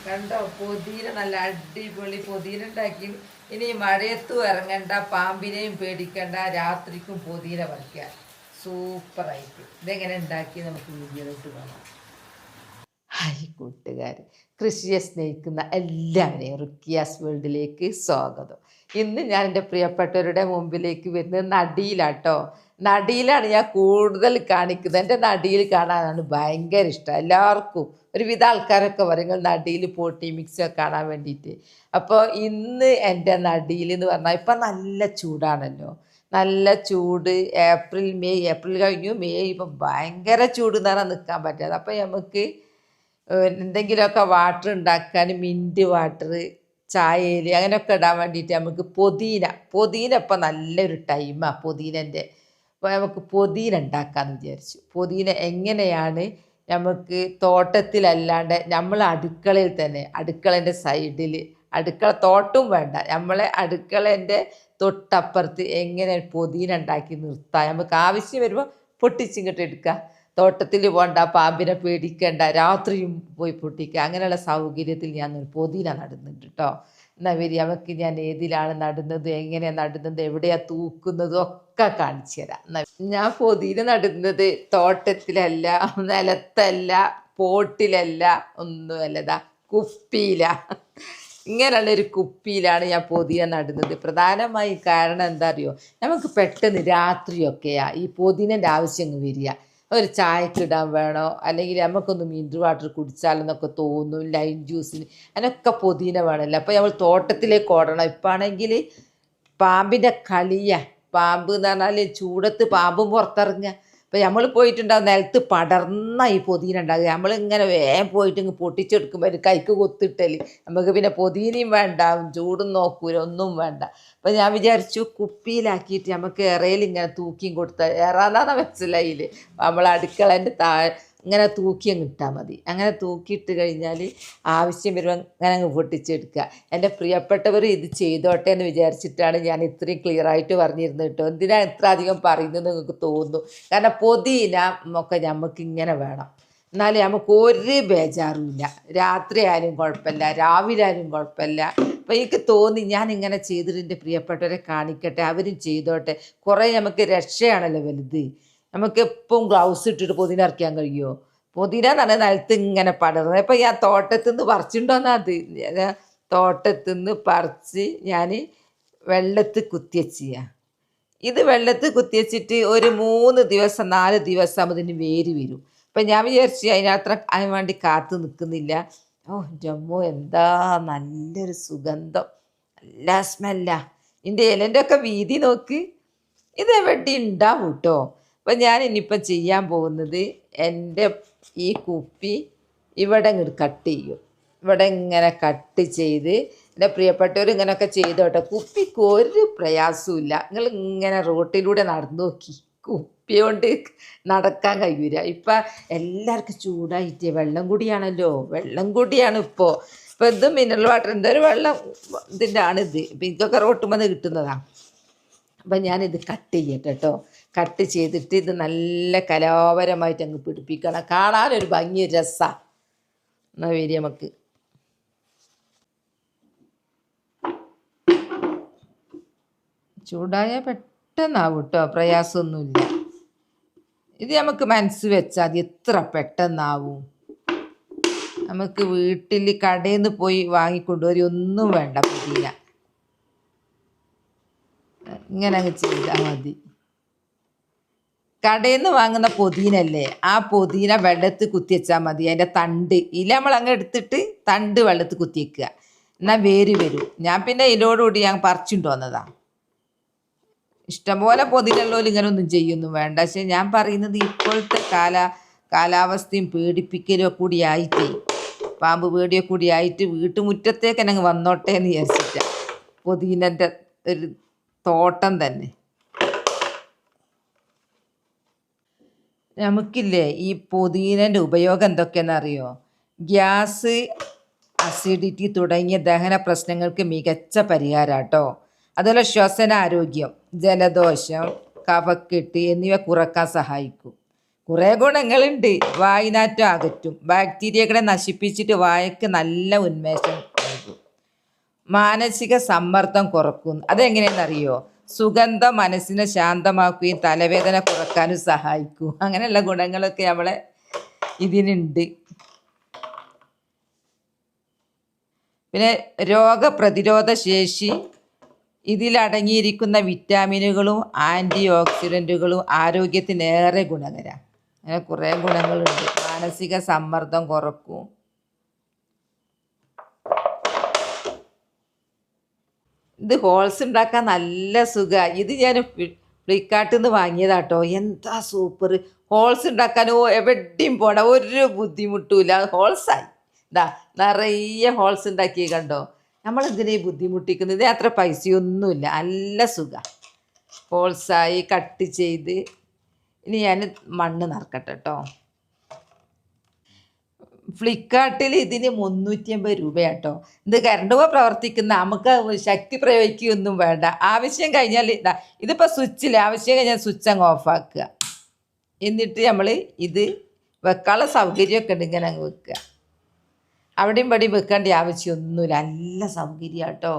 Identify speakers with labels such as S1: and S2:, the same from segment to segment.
S1: കണ്ടോ പുതിന നല്ല അടിപൊളി പുതിന ഉണ്ടാക്കി. ഇനി മഴയത്തും ഇറങ്ങണ്ട, പാമ്പിനെയും പേടിക്കണ്ട, രാത്രിക്കും പുതിന പറിക്കുക. സൂപ്പറായിട്ട് ഇതെങ്ങനെ ഉണ്ടാക്കി നമുക്ക് വീഡിയോയിലോട്ട് കാണാം. ഹായ് കൂട്ടുകാർ, കൃഷിയെ സ്നേഹിക്കുന്ന എല്ലാവരെയും റുക്കിയാസ് വേൾഡിലേക്ക് സ്വാഗതം. ഇന്ന് ഞാൻ എൻ്റെ പ്രിയപ്പെട്ടവരുടെ മുമ്പിലേക്ക് വരുന്നത് നടിയിലാട്ടോ. നടിയിലാണ് ഞാൻ കൂടുതൽ കാണിക്കുന്നത്. എൻ്റെ നടിയിൽ കാണാനാണ് ഭയങ്കര ഇഷ്ടം എല്ലാവർക്കും. ഒരുവിധ ആൾക്കാരൊക്കെ പറയും നടിയിൽ പോട്ടി മിക്സൊക്കെ കാണാൻ വേണ്ടിയിട്ട്. അപ്പോൾ ഇന്ന് എൻ്റെ നടിയിൽ എന്ന് പറഞ്ഞാൽ ഇപ്പം നല്ല ചൂടാണല്ലോ, നല്ല ചൂട്. ഏപ്രിൽ കഴിഞ്ഞു, മെയ് ഇപ്പം ഭയങ്കര ചൂട് എന്ന് പറഞ്ഞാൽ നിൽക്കാൻ പറ്റാതെ. അപ്പോൾ നമുക്ക് എന്തെങ്കിലുമൊക്കെ വാട്ടർ ഉണ്ടാക്കാൻ മിൻറ്റ് വാട്ടർ, ചായയിൽ അങ്ങനെയൊക്കെ ഇടാൻ വേണ്ടിയിട്ട് നമുക്ക് പൊതീന ഇപ്പം നല്ലൊരു ടൈമാണ് പൊതീനൻ്റെ. അപ്പോൾ നമുക്ക് പൊതീന ഉണ്ടാക്കാമെന്ന് വിചാരിച്ചു. പൊതീന എങ്ങനെയാണ് നമുക്ക് തോട്ടത്തിലല്ലാണ്ട് നമ്മൾ അടുക്കളയിൽ തന്നെ, അടുക്കളൻ്റെ സൈഡിൽ, അടുക്കള തോട്ടവും വേണ്ട, നമ്മളെ അടുക്കളൻ്റെ തൊട്ടപ്പുറത്ത് എങ്ങനെ പൊതീന ഉണ്ടാക്കി നിർത്താം. നമുക്ക് ആവശ്യം വരുമ്പോൾ പൊട്ടിച്ചിങ്ങോട്ട് എടുക്കുക. തോട്ടത്തിൽ പോകണ്ട, പാമ്പിനെ പേടിക്കേണ്ട, രാത്രിയും പോയി പൊട്ടിക്കുക. അങ്ങനെയുള്ള സൗകര്യത്തിൽ ഞാൻ പൊതീന നടുന്നുണ്ട് കേട്ടോ. എന്നാൽ വരി നമുക്ക് ഞാൻ ഏതിലാണ് നടുന്നത്, എങ്ങനെയാണ് നടുന്നത്, എവിടെയാണ് തൂക്കുന്നതും ഒക്കെ കാണിച്ചു തരാം. ഞാൻ പൊതീന നടുന്നത് തോട്ടത്തിലല്ല, നിലത്തല്ല, പോട്ടിലല്ല, ഒന്നുമല്ലതാ കുപ്പിയില. ഇങ്ങനെയുള്ളൊരു കുപ്പിയിലാണ് ഞാൻ പൊതിന നടുന്നത്. പ്രധാനമായും കാരണം എന്താ അറിയോ, നമുക്ക് പെട്ടെന്ന് രാത്രിയൊക്കെയാ ഈ പൊതിനൻ്റെ ആവശ്യം വരിക. ഒരു ചായക്കിടാൻ വേണോ, അല്ലെങ്കിൽ നമുക്കൊന്ന് മിനറൽ വാട്ടർ കുടിച്ചാലെന്നൊക്കെ തോന്നും, ലൈം ജ്യൂസിന്, അതിനൊക്കെ പൊതിന വേണമല്ലോ. അപ്പോൾ നമ്മൾ തോട്ടത്തിലേക്ക് ഓടണം. ഇപ്പം ആണെങ്കിൽ പാമ്പിൻ്റെ കളിയാ. പാമ്പ് എന്ന് പറഞ്ഞാൽ ചൂടത്ത് പാമ്പും പുറത്തിറങ്ങുക. അപ്പോൾ നമ്മൾ പോയിട്ടുണ്ടാകും നിലത്ത് പടർന്ന ഈ പൊതീന ഉണ്ടാകുക. നമ്മളിങ്ങനെ വേഗം പോയിട്ട് ഇങ്ങ് പൊട്ടിച്ചെടുക്കുമ്പോൾ ഒരു കൈക്ക് കൊത്തിട്ടല് നമുക്ക് പിന്നെ പൊതീനയും വേണ്ട, ചൂടും നോക്കൂല, ഒന്നും വേണ്ട. അപ്പം ഞാൻ വിചാരിച്ചു കുപ്പിയിലാക്കിയിട്ട് നമുക്ക് ഇറയിൽ ഇങ്ങനെ തൂക്കിയും കൊടുത്താൽ, ഇറാന്നാണ് മനസ്സിലായില്ലേ, നമ്മൾ അടുക്കളേൻ്റെ ഇങ്ങനെ തൂക്കിയും കിട്ടാൽ മതി. അങ്ങനെ തൂക്കിയിട്ട് കഴിഞ്ഞാൽ ആവശ്യം വരുമ്പോൾ അങ്ങനെ അങ്ങ് പൊട്ടിച്ചെടുക്കുക. എൻ്റെ പ്രിയപ്പെട്ടവർ ഇത് ചെയ്തോട്ടെ എന്ന് വിചാരിച്ചിട്ടാണ് ഞാൻ ഇത്രയും ക്ലിയറായിട്ട് പറഞ്ഞിരുന്നത് കേട്ടോ. എന്തിനാണ് ഇത്ര അധികം പറയുന്നത് നിങ്ങൾക്ക് തോന്നുന്നു. കാരണം പൊതിയില ഒക്കെ നമുക്ക് ഇങ്ങനെ വേണം, എന്നാലും നമുക്ക് ഒരു ബേജാറുമില്ല. രാത്രി ആയാലും കുഴപ്പമില്ല, രാവിലെ ആയാലും കുഴപ്പമില്ല. അപ്പോൾ എനിക്ക് തോന്നി ഞാനിങ്ങനെ ചെയ്തിട്ട് എൻ്റെ പ്രിയപ്പെട്ടവരെ കാണിക്കട്ടെ, അവരും ചെയ്തോട്ടെ. കുറേ നമുക്ക് രക്ഷയാണല്ലോ വലുത്. നമുക്ക് എപ്പം ഗ്ലൗസ് ഇട്ടിട്ട് പൊതിന ഇറക്കാൻ കഴിയുമോ? പൊതിന തന്നെ നിലത്ത് ഇങ്ങനെ പടർന്നത്. അപ്പം ഞാൻ തോട്ടത്തിൽ നിന്ന് പറിച്ചിട്ടുണ്ടോന്നാ അത്, തോട്ടത്തിൽ നിന്ന് പറിച്ച് ഞാൻ വെള്ളത്തിൽ കുത്തിവെച്ചാൽ ഇത് വെള്ളത്തിൽ കുത്തിവെച്ചിട്ട് ഒരു 3 ദിവസം 4 ദിവസം അതിന് വേര് വരും. അപ്പം ഞാൻ വിചാരിച്ചു അതിനത്ര അതിന് വേണ്ടി കാത്തു നിൽക്കുന്നില്ല. ഓ ജമ്മു, എന്താ നല്ലൊരു സുഗന്ധം, നല്ല സ്മെല്ലാ. ഇതിൻ്റെ ഇലൻ്റെ ഒക്കെ വീതി നോക്ക്. ഇത് എവിടെ ഉണ്ടാവും കേട്ടോ. അപ്പം ഞാൻ ഇനിയിപ്പം ചെയ്യാൻ പോകുന്നത്, എൻ്റെ ഈ കുപ്പി ഇവിടെ ഇങ്ങോട്ട് കട്ട് ചെയ്യും. ഇവിടെ ഇങ്ങനെ കട്ട് ചെയ്ത്, എൻ്റെ പ്രിയപ്പെട്ടവർ ഇങ്ങനെയൊക്കെ ചെയ്തോട്ടെ. കുപ്പിക്ക് ഒരു പ്രയാസമില്ല. നിങ്ങൾ ഇങ്ങനെ റോട്ടിലൂടെ നടന്നു നോക്കി, കുപ്പി കൊണ്ട് നടക്കാൻ കഴിയൂല. ഇപ്പം എല്ലാവർക്കും ചൂടായിട്ട് വെള്ളം കൂടിയാണല്ലോ, വെള്ളം കൂടിയാണ് ഇപ്പോൾ. ഇപ്പം ഇത് മിനറൽ വാട്ടർ, എന്തൊരു വെള്ളം ഇതിൻ്റെ ആണിത്. ഇപ്പം എനിക്കൊക്കെ റോട്ടുമെന്ന് കിട്ടുന്നതാണ്. അപ്പം ഞാനിത് കട്ട് ചെയ്യട്ടെ കേട്ടോ. കട്ട് ചെയ്തിട്ട് ഇത് നല്ല കലാപരമായിട്ട് അങ്ങ് പിടിപ്പിക്കണം. കാണാനൊരു ഭംഗി, രസമാണ്. എന്നാൽ വരി നമുക്ക് ചൂടായ പെട്ടെന്നാവും കേട്ടോ, പ്രയാസമൊന്നുമില്ല. ഇത് നമുക്ക് മനസ്സ് വെച്ചാൽ അത് എത്ര പെട്ടെന്നാവും. നമുക്ക് വീട്ടിൽ കടയിൽ നിന്ന് പോയി വാങ്ങിക്കൊണ്ടുവരും ഒന്നും വേണ്ട. പുതിന ഇങ്ങനെ അങ്ങ് ചെയ്താൽ മതി. കടയിൽ നിന്ന് വാങ്ങുന്ന പൊതീനല്ലേ, ആ പൊതീന വെള്ളത്തിൽ കുത്തിവെച്ചാൽ മതി. അതിൻ്റെ തണ്ട്, ഇല നമ്മൾ അങ്ങ് എടുത്തിട്ട് തണ്ട് വെള്ളത്തിൽ കുത്തിവെക്കുക, എന്നാൽ വേര് വരും. ഞാൻ പിന്നെ ഇലോടുകൂടി ഞാൻ പറിച്ചുകൊണ്ട് വന്നതാണ്. ഇഷ്ടംപോലെ പൊതിനുള്ളവർ ഇങ്ങനെ ഒന്നും ചെയ്യൊന്നും വേണ്ട. പക്ഷെ ഞാൻ പറയുന്നത് ഇപ്പോഴത്തെ കാലാവസ്ഥയും പേടിപ്പിക്കലും കൂടി ആയിട്ടേ, പാമ്പ് പേടിയൊക്കെ കൂടി ആയിട്ട് വീട്ടുമുറ്റത്തേക്ക് തന്നെ അങ്ങ് വന്നോട്ടെ എന്ന് വിചാരിച്ചിട്ടാണ്. പൊതീനൻ്റെ ഒരു തോട്ടം തന്നെ. നമുക്കില്ലേ ഈ പൊതീനൻ്റെ ഉപയോഗം എന്തൊക്കെയാണെന്നറിയോ? ഗ്യാസ്, അസിഡിറ്റി തുടങ്ങിയ ദഹന പ്രശ്നങ്ങൾക്ക് മികച്ച പരിഹാരമാട്ടോ. അതുപോലെ ശ്വസനാരോഗ്യം, ജലദോഷം, കഫക്കെട്ട് എന്നിവ കുറക്കാൻ സഹായിക്കും. കുറേ ഗുണങ്ങളുണ്ട്. വായുനാറ്റം അകറ്റും, ബാക്ടീരിയകളെ നശിപ്പിച്ചിട്ട് വായക്ക് നല്ല ഉന്മേഷം നൽകും, മാനസിക സമ്മർദ്ദം കുറക്കും. അതെങ്ങനെയെന്നറിയോ? സുഗന്ധം മനസ്സിനെ ശാന്തമാക്കുകയും തലവേദന കുറക്കാനും സഹായിക്കും. അങ്ങനെയുള്ള ഗുണങ്ങളൊക്കെ നമ്മളെ ഇതിനുണ്ട്. പിന്നെ രോഗപ്രതിരോധ ശേഷി, ഇതിലടങ്ങിയിരിക്കുന്ന വിറ്റാമിനുകളും ആൻറ്റി ഓക്സിഡൻറ്റുകളും ആരോഗ്യത്തിനേറെ ഗുണകരമാണ്. അങ്ങനെ കുറേ ഗുണങ്ങളുണ്ട്. മാനസിക സമ്മർദ്ദം കുറക്കും. ഇത് ഹോൾസ് ഉണ്ടാക്കാൻ നല്ല സുഖമാണ്. ഇത് ഞാൻ ഫ്ലിപ്കാർട്ടിൽ നിന്ന് വാങ്ങിയതാട്ടോ. എന്താ സൂപ്പർ! ഹോൾസ് ഉണ്ടാക്കാനോ എവിടെയും പോണ ഒരു ബുദ്ധിമുട്ടുമില്ല. ഹോൾസായി ഇതാ നിറയെ ഹോൾസ് ഉണ്ടാക്കി കണ്ടോ. നമ്മളെന്തിനാ ബുദ്ധിമുട്ടിക്കുന്നത്? ഇത് അത്ര പൈസയൊന്നുമില്ല, നല്ല സുഖമാണ്. ഹോൾസായി കട്ട് ചെയ്ത്. ഇനി ഞാൻ മണ്ണ് നിറക്കട്ടെ കേട്ടോ. ഫ്ലിപ്കാർട്ടിൽ ഇതിന് 350 രൂപയാട്ടോ. ഇത് കറണ്ട് പോയി പ്രവർത്തിക്കുന്ന, നമുക്ക് ശക്തി പ്രയോഗിക്കുകയൊന്നും വേണ്ട. ആവശ്യം കഴിഞ്ഞാൽ ഇതാ ഇതിപ്പോൾ സ്വിച്ചിൽ ആവശ്യം കഴിഞ്ഞാൽ സ്വിച്ച് അങ്ങ് ഓഫാക്കുക. എന്നിട്ട് നമ്മൾ ഇത് വെക്കാനുള്ള സൗകര്യമൊക്കെ ഉണ്ട്, ഇങ്ങനെ അങ്ങ് വെക്കുക. അവിടെയും ഇവിടെയും വെക്കേണ്ട ആവശ്യമൊന്നുമില്ല, നല്ല സൗകര്യം കേട്ടോ.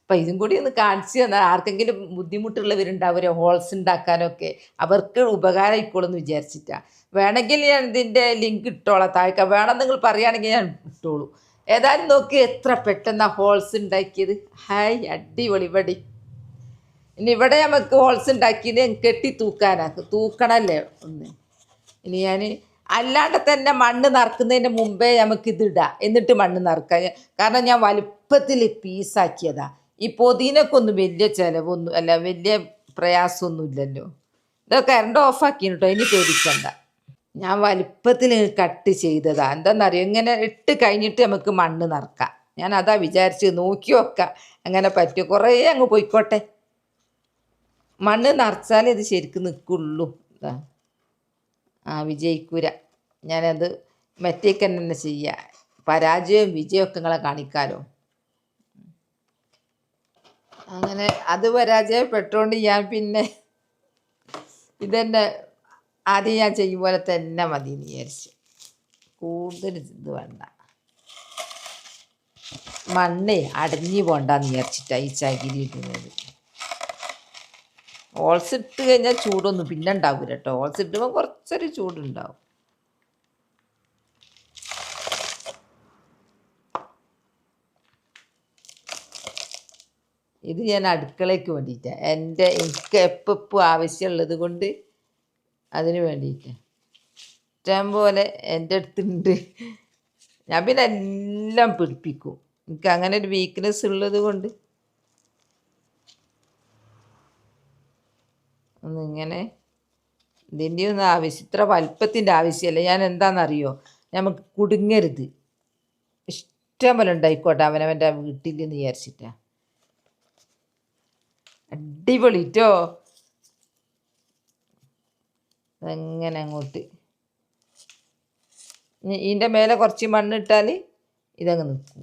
S1: അപ്പം ഇതും കൂടി ഒന്ന് കാണിച്ചു തന്നാൽ ആർക്കെങ്കിലും ബുദ്ധിമുട്ടുള്ളവരുണ്ടാവുമല്ലോ ഹോൾസ് ഉണ്ടാക്കാനൊക്കെ, അവർക്ക് ഉപകാരമായിക്കോളെന്ന് വിചാരിച്ചിട്ടാണ്. വേണമെങ്കിൽ ഞാൻ ഇതിൻ്റെ ലിങ്ക് ഇട്ടോളാം താഴേക്ക്. വേണം നിങ്ങൾ പറയുകയാണെങ്കിൽ ഞാൻ ഇട്ടോളൂ. ഏതായാലും നോക്കി എത്ര പെട്ടെന്ന് ഹോൾസ് ഉണ്ടാക്കിയത്. ഹായ്, അടിപൊളി. ഇനി ഇവിടെ നമുക്ക് ഹോൾസ് ഉണ്ടാക്കിയത് കെട്ടി തൂക്കണമല്ലേ ഒന്ന്. ഇനി ഞാൻ അല്ലാണ്ട് തന്നെ മണ്ണ് നിറക്കുന്നതിന് മുമ്പേ നമുക്കിതിടാം, എന്നിട്ട് മണ്ണ് നിറക്കാം. കാരണം ഞാൻ വലുപ്പത്തിൽ പീസാക്കിയതാണ്. ഈ പൊതിനൊക്കെ ഒന്നും വലിയ ചിലവൊന്നും അല്ല, വലിയ പ്രയാസമൊന്നും ഇല്ലല്ലോ. ഇതൊക്കെ കറണ്ട് ഓഫാക്കി കേട്ടോ, ഇനി പേടിക്കണ്ട. ഞാൻ വലുപ്പത്തിൽ കട്ട് ചെയ്തതാണ്. എന്താണെന്നറിയോ, ഇങ്ങനെ ഇട്ട് കഴിഞ്ഞിട്ട് നമുക്ക് മണ്ണ് നിറക്കാം. ഞാൻ അതാ വിചാരിച്ച് നോക്കി വെക്കാം അങ്ങനെ പറ്റും. കുറേ അങ്ങ് പോയിക്കോട്ടെ. മണ്ണ് നിറച്ചാലേ ഇത് ശരിക്കും നിൽക്കുള്ളൂ. വിജയിക്കൂര. ഞാനത് മറ്റേക്ക് തന്നെ ചെയ്യുക. പരാജയവും വിജയമൊക്കെ നിങ്ങളെ കാണിക്കാലോ. അങ്ങനെ അത് പരാജയപ്പെട്ടോണ്ട് ഞാൻ പിന്നെ ഇതെന്നെ ആദ്യം ഞാൻ ചെയ്യും പോലെ തന്നെ മതി എന്ന് വിചാരിച്ചു. കൂടുതൽ ഇത് വേണ്ട, മണ്ണേ അടഞ്ഞു പോണ്ടെന്ന് വിചാരിച്ചിട്ടാണ് ഈ ചകിരി ഇടുന്നത്. ഹോൾസ് ഇട്ട് കഴിഞ്ഞാൽ ചൂടൊന്നും പിന്നെ ഉണ്ടാവില്ല കേട്ടോ. ഹോൾസ് ഇട്ടുമ്പോൾ കുറച്ചൊരു ചൂടുണ്ടാവും. ഇത് ഞാൻ അടുക്കളയ്ക്ക് വേണ്ടിയിട്ടാണ്. എനിക്ക് എപ്പോൾ ആവശ്യമുള്ളത് കൊണ്ട് അതിന് വേണ്ടിയിട്ടാണ്. ഇഷ്ടം പോലെ എൻ്റെ അടുത്തുണ്ട്. ഞാൻ പിന്നെ എല്ലാം പിടിപ്പിക്കും. എനിക്ക് അങ്ങനെ ഒരു വീക്ക്നെസ് ഉള്ളത് കൊണ്ട് ഒന്നിങ്ങനെ ഇതിൻ്റെ ഒന്നും ആവശ്യം, ഇത്ര വലുപ്പത്തിൻ്റെ ആവശ്യമല്ല. ഞാൻ എന്താണെന്നറിയോ, നമുക്ക് കുടുങ്ങരുത്. ഇഷ്ടം പോലെ ഉണ്ടായിക്കോട്ടെ അവനവൻ്റെ വീട്ടിൽ എന്ന് വിചാരിച്ചിട്ടാണ്. അടിപൊളിട്ടോ. അങ്ങനെ അങ്ങോട്ട് ഇതിൻ്റെ മേലെ കുറച്ച് മണ്ണിട്ടാൽ ഇതങ്ങ് നിൽക്കും.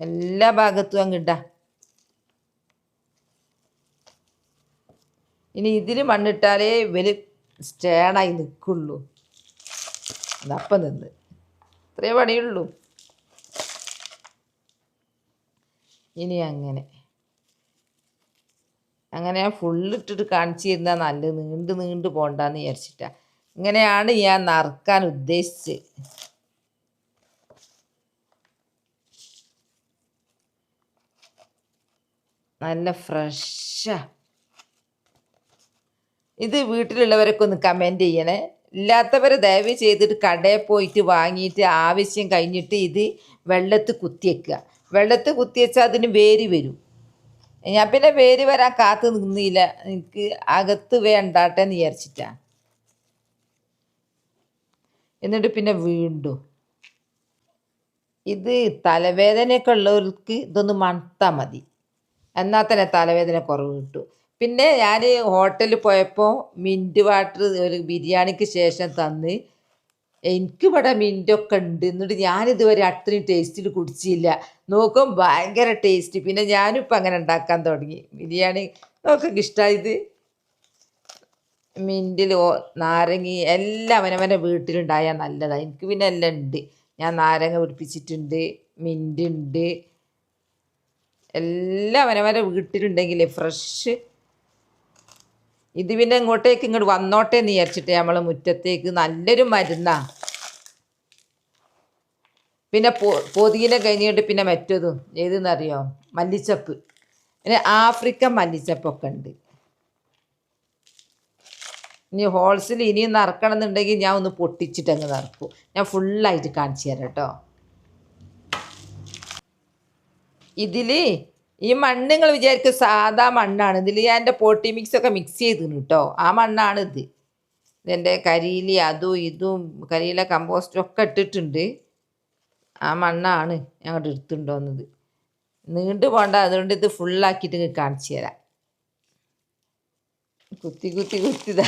S1: എല്ലാ ഭാഗത്തും അങ്ങ് ഇടാം. ഇനി ഇതിൽ മണ്ണിട്ടാലേ ഇവർ സ്റ്റേണായി നിൽക്കുള്ളൂ. അതപ്പം നിന്ന് ഇത്രയേ പണിയുള്ളൂ. ഇനി അങ്ങനെ ഞാൻ ഫുള്ളിട്ടിട്ട് കാണിച്ചു തരുന്നത് നല്ലത്, നീണ്ടു പോകണ്ടെന്ന് വിചാരിച്ചിട്ടാണ്. ഇങ്ങനെയാണ് ഞാൻ നറുക്കാൻ ഉദ്ദേശിച്ചത്. നല്ല ഫ്രഷാ. ഇത് വീട്ടിലുള്ളവരൊക്കെ ഒന്ന് കമൻറ്റ് ചെയ്യണേ. ഇല്ലാത്തവർ ദയവ് ചെയ്തിട്ട് കടയിൽ പോയിട്ട് വാങ്ങിയിട്ട് ആവശ്യം കഴിഞ്ഞിട്ട് ഇത് വെള്ളത്തിൽ കുത്തിവെക്കുക. വെള്ളത്തിൽ കുത്തിവെച്ചാൽ അതിന് വേര് വരും. ഞാൻ പിന്നെ വേര് വരാൻ കാത്തു നിന്നില്ല, എനിക്ക് അകത്ത് വേണ്ടാട്ടെ എന്ന് വിചാരിച്ചിട്ടാണ്. എന്നിട്ട് പിന്നെ വീണ്ടും ഇത് തലവേദനയൊക്കെ ഉള്ളവർക്ക് ഇതൊന്ന് മണത്താൽ മതി, എന്നാൽ തന്നെ തലവേദന കുറവ് കിട്ടും. പിന്നെ ഞാൻ ഹോട്ടലിൽ പോയപ്പോൾ മിൻറ്റ് വാട്ടർ ഒരു ബിരിയാണിക്ക് ശേഷം തന്ന്. എനിക്കിവിടെ മിൻറ്റൊക്കെ ഉണ്ട്, എന്നിട്ട് ഞാനിതുവരെ അത്രയും ടേസ്റ്റിൽ കുടിച്ചില്ല. നോക്കും ഭയങ്കര ടേസ്റ്റ്. പിന്നെ ഞാനിപ്പോൾ അങ്ങനെ ഉണ്ടാക്കാൻ തുടങ്ങി ബിരിയാണി. നോക്കൊക്കെ ഇഷ്ടമായത് മിൻറ്റിൽ നാരങ്ങ എല്ലാം അവനവൻ്റെ വീട്ടിലുണ്ടായാൽ നല്ലതാണ്. എനിക്ക് പിന്നെ എല്ലാം ഉണ്ട്. ഞാൻ നാരങ്ങ പിടിപ്പിച്ചിട്ടുണ്ട്, മിൻറ്റ് ഉണ്ട്, എല്ലാം അവനവൻ്റെ വീട്ടിലുണ്ടെങ്കിൽ ഫ്രഷ്. ഇത് പിന്നെ ഇങ്ങോട്ട് വന്നോട്ടെ എന്ന് വിചാരിച്ചിട്ട് നമ്മൾ മുറ്റത്തേക്ക് നല്ലൊരു മരുന്നാണ്. പിന്നെ പൊതിന കഴിഞ്ഞിട്ട് പിന്നെ മറ്റതും ഏതെന്നറിയോ, മല്ലിച്ചപ്പ്. പിന്നെ ആഫ്രിക്കൻ മല്ലിച്ചപ്പൊക്കെ ഉണ്ട്. ഇനി ഹോൾസിൽ ഇനിയും നറുക്കണം എന്നുണ്ടെങ്കിൽ ഞാൻ ഒന്ന് പൊട്ടിച്ചിട്ട് അങ്ങ് നറുക്കും. ഞാൻ ഫുള്ളായിട്ട് കാണിച്ചു തരാം കേട്ടോ. ഇതിൽ ഈ മണ്ണ് നിങ്ങൾ വിചാരിക്കും സാധാ മണ്ണാണ്. ഇതിൽ ഞാൻ എൻ്റെ പോട്ടി മിക്സൊക്കെ മിക്സ് ചെയ്തിരുന്നു കേട്ടോ. ആ മണ്ണാണിത്. ഇതെൻ്റെ കരിയില അതും ഇതും കരിയില കമ്പോസ്റ്റും ഒക്കെ ഇട്ടിട്ടുണ്ട്. ആ മണ്ണാണ് ഞങ്ങളുടെ എടുത്തുണ്ടോന്നത്. നീണ്ടു പോണ്ട, അതുകൊണ്ട് ഇത് ഫുള്ളാക്കിയിട്ട് കാണിച്ചു തരാം. കുത്തി കുത്തി കുത്തിതാ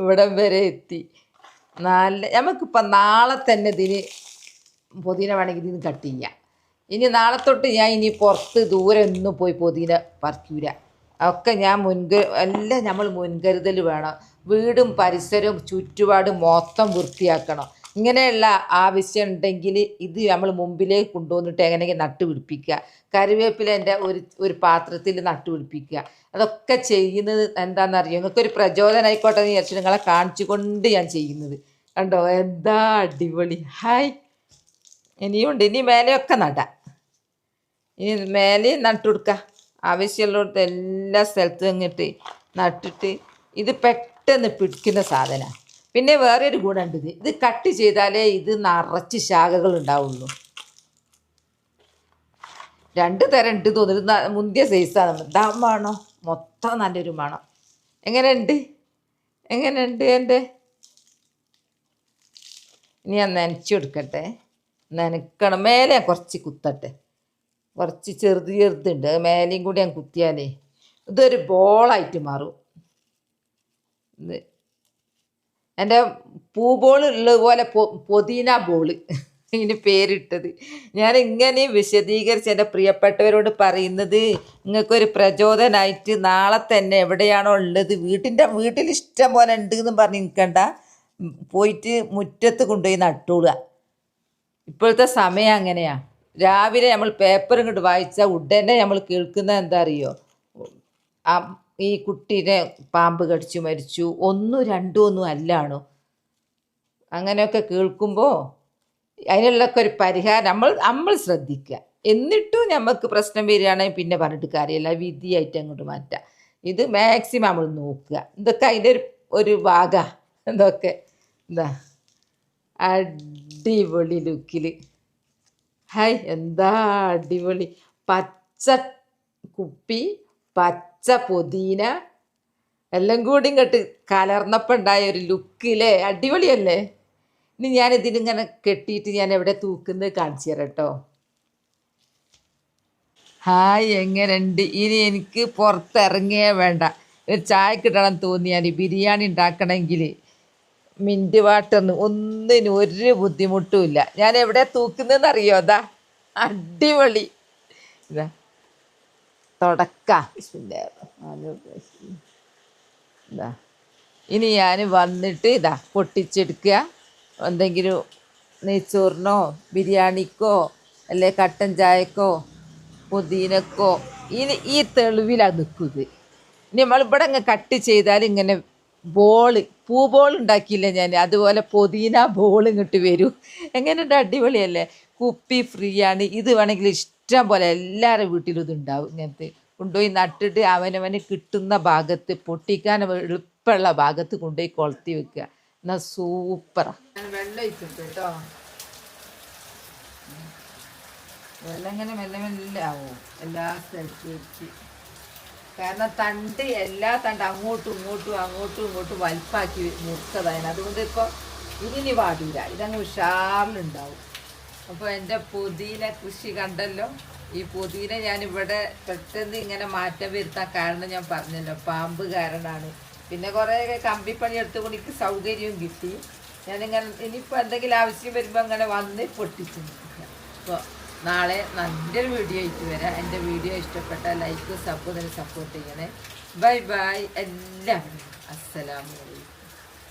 S1: ഇവിടം വരെ എത്തി. നമുക്കിപ്പം നാളെ തന്നെ ഇതിന് പുതിന വേണമെങ്കിൽ ഇതിന് കട്ട് ചെയ്യാം. ഇനി നാളെ തൊട്ട് ഞാൻ ഇനി പുറത്ത് ദൂരെ ഒന്നും പോയി പുതിന പറിക്കൂല. ഒക്കെ ഞാൻ എല്ലാം നമ്മൾ മുൻകരുതൽ വേണം. വീടും പരിസരവും ചുറ്റുപാടും മൊത്തം വൃത്തിയാക്കണം. ഇങ്ങനെയുള്ള ആവശ്യം ഉണ്ടെങ്കിൽ ഇത് നമ്മൾ മുമ്പിലേക്ക് കൊണ്ടുവന്നിട്ട് എങ്ങനെയെങ്കിലും നട്ടുപിടിപ്പിക്കുക. കറിവേപ്പിലേൻ്റെ ഒരു പാത്രത്തിൽ നട്ടുപിടിപ്പിക്കുക. അതൊക്കെ ചെയ്യുന്നത് എന്താണെന്നറിയോ, നിങ്ങൾക്കൊരു പ്രചോദനം ആയിക്കോട്ടെ എന്ന് വിചാരിച്ചു നിങ്ങളെ കാണിച്ചു കൊണ്ട് ഞാൻ ചെയ്യുന്നത്. കണ്ടോ എന്താ അടിപൊളി. ഹായ്, ഇനിയുണ്ട്. ഇനി മേലെയൊക്കെ നടാം. ഇനി മേലെ നട്ടുകൊടുക്കുക. ആവശ്യമുള്ളിടത്ത് എല്ലാ സ്ഥലത്തും അങ്ങോട്ട് നട്ടിട്ട് ഇത് പെട്ടെന്ന് പിടിക്കുന്ന സാധനമാണ്. പിന്നെ വേറെ ഒരു ഗുണമുണ്ട്. ഇത് കട്ട് ചെയ്താലേ ഇത് നിറച്ച് ശാഖകൾ ഉണ്ടാവുള്ളൂ. 2 തരം ഉണ്ട് തോന്നുന്നു. മുന്തിയ സൈസാണ്. ഇതാകുമ്പോണോ മൊത്തം നല്ലൊരു മണം. എങ്ങനെയുണ്ട് എൻ്റെ? ഇനി ഞാൻ നനച്ചു കൊടുക്കട്ടെ. നനക്കണം. മേലെ കുറച്ച് കുത്തട്ടെ. കുറച്ച് ചെറുതുണ്ട്. മേലെയും കൂടി ഞാൻ കുത്തിയാലേ ഇതൊരു ബോളായിട്ട് മാറും. ഇത് എൻ്റെ പൂബോൾ ഉള്ളതുപോലെ പൊതീന ബോള് ഇതിന് പേരിട്ടത്. ഞാൻ ഇങ്ങനെ വിശദീകരിച്ച് എൻ്റെ പ്രിയപ്പെട്ടവരോട് പറയുന്നത് നിങ്ങൾക്കൊരു പ്രചോദനമായിട്ട് നാളെ തന്നെ എവിടെയാണോ ഉള്ളത് വീട്ടിൽ ഇഷ്ടം പോലെ ഉണ്ട് എന്ന് പറഞ്ഞ് നിൽക്കണ്ട. പോയിട്ട് മുറ്റത്ത് കൊണ്ടുപോയി നട്ടോളുക. ഇപ്പോഴത്തെ സമയം അങ്ങനെയാണ്. രാവിലെ നമ്മൾ പേപ്പർ ഇങ്ങോട്ട് വായിച്ചാൽ ഉടനെ നമ്മൾ കേൾക്കുന്നത് എന്താ അറിയോ, ഈ കുട്ടീനെ പാമ്പ് കടിച്ചു മരിച്ചു, 1, 2 ഒന്നും അല്ലാണോ. അങ്ങനെയൊക്കെ കേൾക്കുമ്പോൾ അതിനുള്ളൊക്കെ ഒരു പരിഹാരം നമ്മൾ ശ്രദ്ധിക്കുക. എന്നിട്ടും നമുക്ക് പ്രശ്നം വരികയാണെങ്കിൽ പിന്നെ പറഞ്ഞിട്ട് കാര്യമില്ല, വിധിയായിട്ട് അങ്ങോട്ട് മാറ്റാം. ഇത് മാക്സിമം നമ്മൾ നോക്കുക. ഇതൊക്കെ അതിൻ്റെ ഒരു ഭാഗ. ഇതൊക്കെ എന്താ അടിപൊളി ലുക്കിൽ. ഹായ്, എന്താ അടിപൊളി. പച്ച കുപ്പി, പച്ച പൊതീന എല്ലാം കൂടി ഇങ്ങോട്ട് കലർന്നപ്പം ഉണ്ടായ ഒരു ലുക്കില്ലേ, അടിപൊളിയല്ലേ. ഇനി ഞാനിതിനിങ്ങനെ കെട്ടിയിട്ട് ഞാൻ എവിടെ തൂക്കുന്നത് കാണിച്ചു തരാം കേട്ടോ. ഹായ്, എങ്ങനെയുണ്ട്? ഇനി എനിക്ക് പുറത്തിറങ്ങിയേ വേണ്ട. ഒരു ചായ കിട്ടണം തോന്നിയാൽ ബിരിയാണി ഉണ്ടാക്കണമെങ്കിൽ മിൻറ്റ് വാട്ടറിന് ഒന്നിനും ഒരു ബുദ്ധിമുട്ടുമില്ല. ഞാൻ എവിടെ തൂക്കുന്നതെന്ന് അറിയോ? അതാ അടിപൊളി. ഇതാ തുടക്കാം. ഇതാ ഇനി ഞാൻ വന്നിട്ട് ഇതാ പൊട്ടിച്ചെടുക്കുക. എന്തെങ്കിലും നെയ്ച്ചോറിനോ ബിരിയാണിക്കോ അല്ലെ കട്ടൻ ചായക്കോ പുതിനക്കോ ഈ തെളിവിലാണ് നിൽക്കുന്നത്. ഇനി നമ്മളിവിടെ അങ്ങ് കട്ട് ചെയ്താൽ ഇങ്ങനെ പൂബോൾ ഉണ്ടാക്കിയില്ലേ ഞാൻ, അതുപോലെ പൊതീന ബോൾ ഇങ്ങോട്ട് വരൂ. എങ്ങനെയുണ്ട്? അടിപൊളിയല്ലേ? കുപ്പി ഫ്രീ ആണ്. ഇത് വേണമെങ്കിൽ ഇഷ്ടം പോലെ എല്ലാവരുടെ വീട്ടിലും ഇതുണ്ടാവും. ഇങ്ങനത്തെ കൊണ്ടുപോയി നട്ടിട്ട് അവനവന് കിട്ടുന്ന ഭാഗത്ത് പൊട്ടിക്കാൻ എളുപ്പമുള്ള ഭാഗത്ത് കൊണ്ടുപോയി കൊളുത്തി വെക്കുക. എന്നാൽ സൂപ്പറാ. വെള്ളം ഒഴിച്ചിട്ട് കേട്ടോ. വെള്ളം ഇങ്ങനെ മെല്ലെ മെല്ലെ ആവും എല്ലാ സ്ഥലത്തും വെച്ച്. കാരണം എല്ലാ തണ്ട് അങ്ങോട്ടും ഇങ്ങോട്ടും വലിപ്പാക്കി മുറിച്ചതാണ്. അതുകൊണ്ട് ഇപ്പോൾ ഇതിന് പാടില്ല, ഇതങ്ങ് ഉഷാറിലുണ്ടാവും. അപ്പോൾ എൻ്റെ പുതിന കൃഷി കണ്ടല്ലോ. ഈ പുതിന ഞാനിവിടെ പെട്ടെന്ന് ഇങ്ങനെ മാറ്റം വരുത്താൻ കാരണം ഞാൻ പറഞ്ഞല്ലോ, പാമ്പ് കാരണമാണ്. പിന്നെ കുറേ കമ്പിപ്പണി എടുത്തുകൊണ്ട് എനിക്ക് സൗകര്യവും കിട്ടി. ഞാനിങ്ങനെ ഇനിയിപ്പോൾ എന്തെങ്കിലും ആവശ്യം വരുമ്പോൾ അങ്ങനെ വന്ന് പൊട്ടിച്ചു. അപ്പോൾ നാളെ നല്ലൊരു വീഡിയോ ആയിട്ട് വരാം. എൻ്റെ വീഡിയോ ഇഷ്ടപ്പെട്ടാൽ ലൈക്ക് സപ്പോർട്ട് ചെയ്യണേ. ബൈ ബൈ എല്ലാവരും. അസ്സലാമു അലൈക്കും.